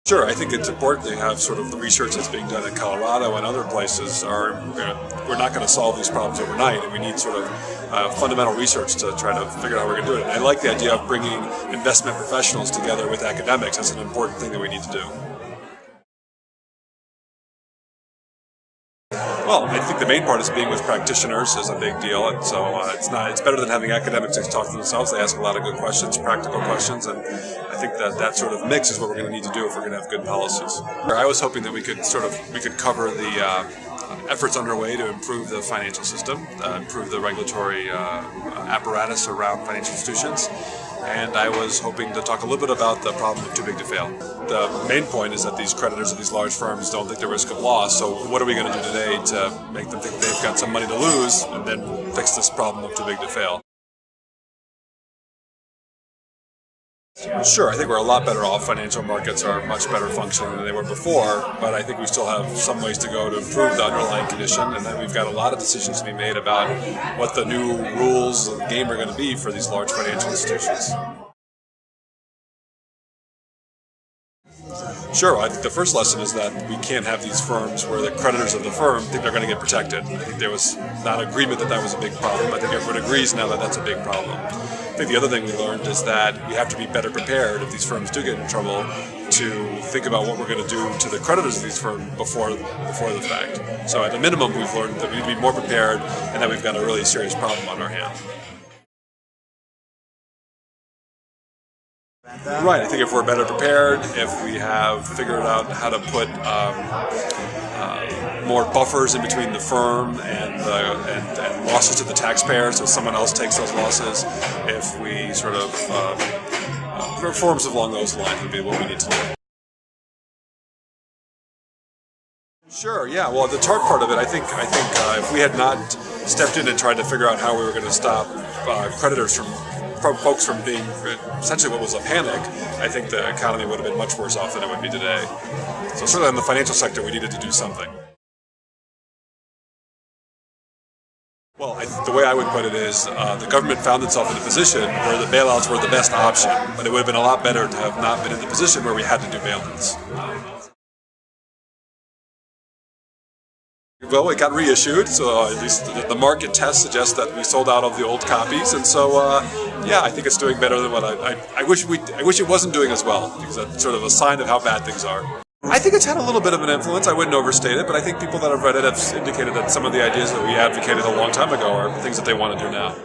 Sure, I think it's important to have sort of the research that's being done in Colorado and other places. We're not going to solve these problems overnight, and we need sort of fundamental research to try to figure out how we're going to do it. And I like the idea of bringing investment professionals together with academics. That's an important thing that we need to do. Well, I think the main part is being with practitioners is a big deal, and so it's better than having academics just talk to themselves. They ask a lot of good questions, practical questions, and I think that sort of mix is what we're going to need to do if we're going to have good policies. I was hoping that we could cover the efforts underway to improve the financial system, improve the regulatory apparatus around financial institutions. And I was hoping to talk a little bit about the problem of too big to fail. The main point is that these creditors of these large firms don't think they're risk of loss, so what are we going to do today to make them think they've got some money to lose and then fix this problem of too big to fail? Sure, I think we're a lot better off. Financial markets are much better functioning than they were before, but I think we still have some ways to go to improve the underlying condition, and then we've got a lot of decisions to be made about what the new rules of the game are going to be for these large financial institutions. Sure, I think the first lesson is that we can't have these firms where the creditors of the firm think they're going to get protected. I think there was not agreement that that was a big problem. I think everyone agrees now that that's a big problem. I think the other thing we learned is that we have to be better prepared if these firms do get in trouble to think about what we're going to do to the creditors of these firms before the fact. So at a minimum, we've learned that we need to be more prepared and that we've got a really serious problem on our hands. Right, I think if we're better prepared, if we have figured out how to put more buffers in between the firm and losses to the taxpayer so someone else takes those losses, if we sort of reforms along those lines would be what we need to do. Sure, yeah, well, the TARP part of it, I think if we had not stepped in and tried to figure out how we were going to stop creditors from folks from being essentially what was a panic, I think the economy would have been much worse off than it would be today. So certainly in the financial sector, we needed to do something. Well, the way I would put it is the government found itself in a position where the bailouts were the best option, but it would have been a lot better to have not been in the position where we had to do bailouts. Well, it got reissued, so at least the market test suggests that we sold out of the old copies, and so yeah, I think it's doing better than what I wish it wasn't doing as well, because that's sort of a sign of how bad things are. I think it's had a little bit of an influence. I wouldn't overstate it, but I think people that have read it have indicated that some of the ideas that we advocated a long time ago are things that they want to do now.